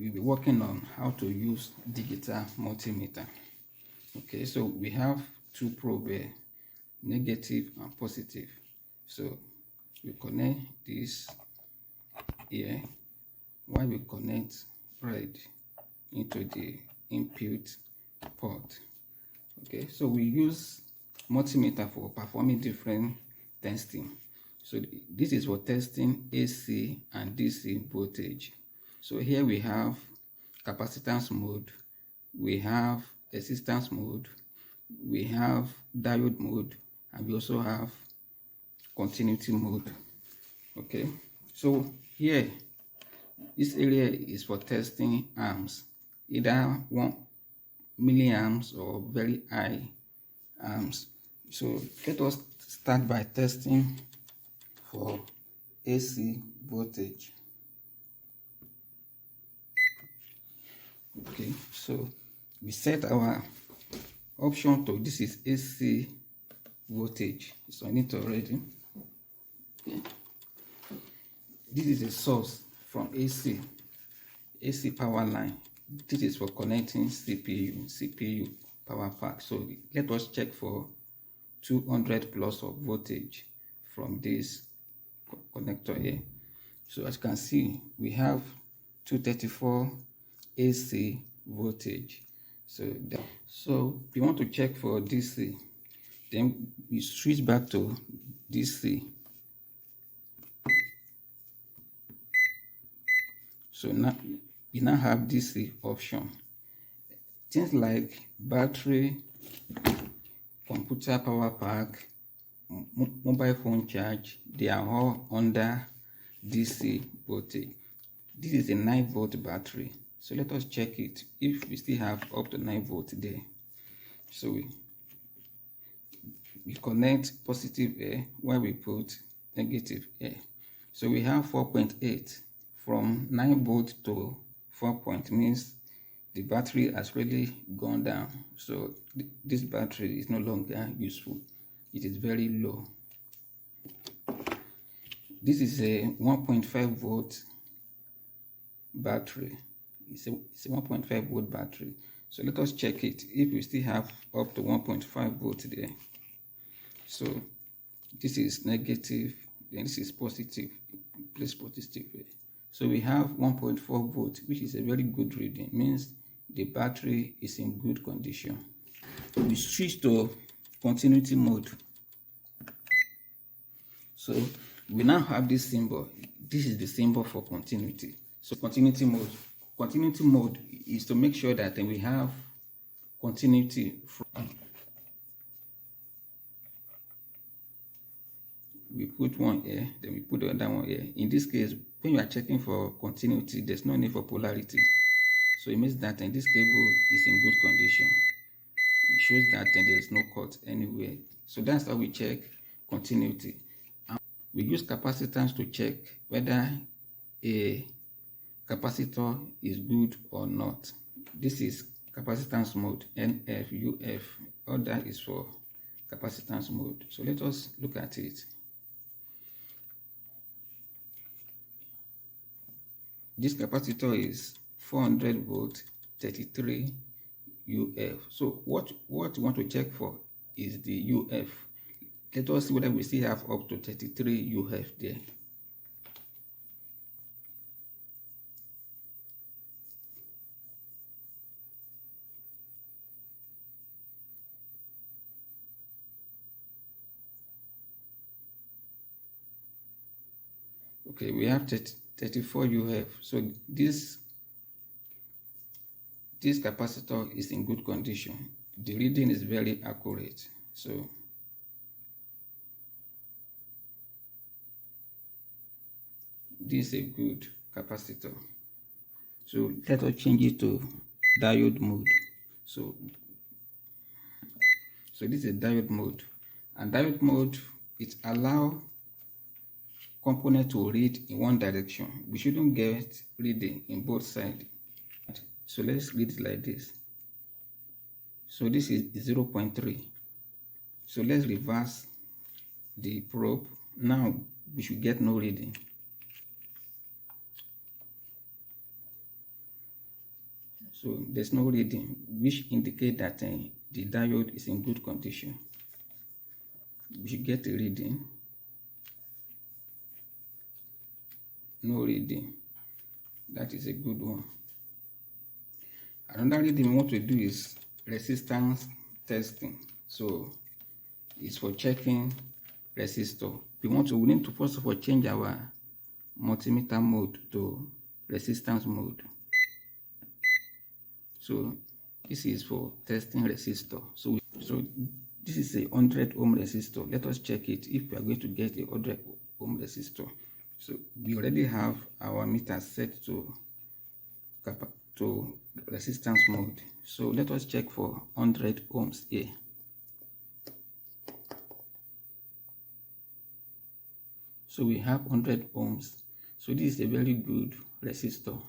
we'll be working on how to use digital multimeter. Okay, so we have two probes here, negative and positive. So we connect this here while we connect red into the input port. Okay, so we use multimeter for performing different testing. So this is for testing AC and DC voltage. So here we have capacitance mode, we have resistance mode, we have diode mode, and we also have continuity mode. Okay, so here this area is for testing amps, either 1 milliamps or very high amps. So let us start by testing for AC voltage. Okay, so we set our option to this is AC voltage. It's on it already. Okay. This is a source from AC power line. This is for connecting CPU power pack. So let us check for 200 plus of voltage from this connector here. So as you can see, we have 234 AC voltage. So we want to check for DC. Then we switch back to DC. So now we now have DC option. Things like battery, computer power pack, mobile phone charge, they are all under DC voltage. This is a 9 volt battery. So let us check it if we still have up to 9 volt there. So we connect positive here while we put negative here. So we have 4.8 from 9 volt to 4 point means the battery has really gone down. So this battery is no longer useful. It is very low. This is a 1.5 volt battery. It's a 1.5 volt battery. So let us check it if we still have up to 1.5 volt there. So this is negative, then this is positive. Place positive here. So we have 1.4 volt, which is a very good reading. It means the battery is in good condition. We switch to continuity mode. So we now have this symbol. This is the symbol for continuity. So continuity mode. Continuity mode is to make sure that we have continuity from. We put one here, then we put the other one here. In this case, when you are checking for continuity, there's no need for polarity. So it means that this cable is in good condition. It shows that there is no cut anywhere. So that's how we check continuity. And we use capacitance to check whether a capacitor is good or not. This is capacitance mode, NF, UF. All that is for capacitance mode. So let us look at it. This capacitor is 400 volt, 33 UF. So what we want to check for is the UF. Let us see whether we still have up to 33 UF there. Okay, we have 34 UF. So this capacitor is in good condition. The reading is very accurate. So this is a good capacitor. So let us change it to diode mode. So this is diode mode, and diode mode, it allows component to read in one direction. We shouldn't get reading in both sides. So let's read it like this. So this is 0.3. So let's reverse the probe. Now we should get no reading. So there's no reading, which indicate that the diode is in good condition. We should get a reading. No reading. That is a good one. Another reading we want to do is resistance testing. So it's for checking resistor. We need to first of all change our multimeter mode to resistance mode. So this is for testing resistor. So this is a 100 ohm resistor. Let us check it if we are going to get a 100 ohm resistor. So we already have our meter set to resistance mode. So let us check for 100 ohms here. So we have 100 ohms. So this is a very good resistor.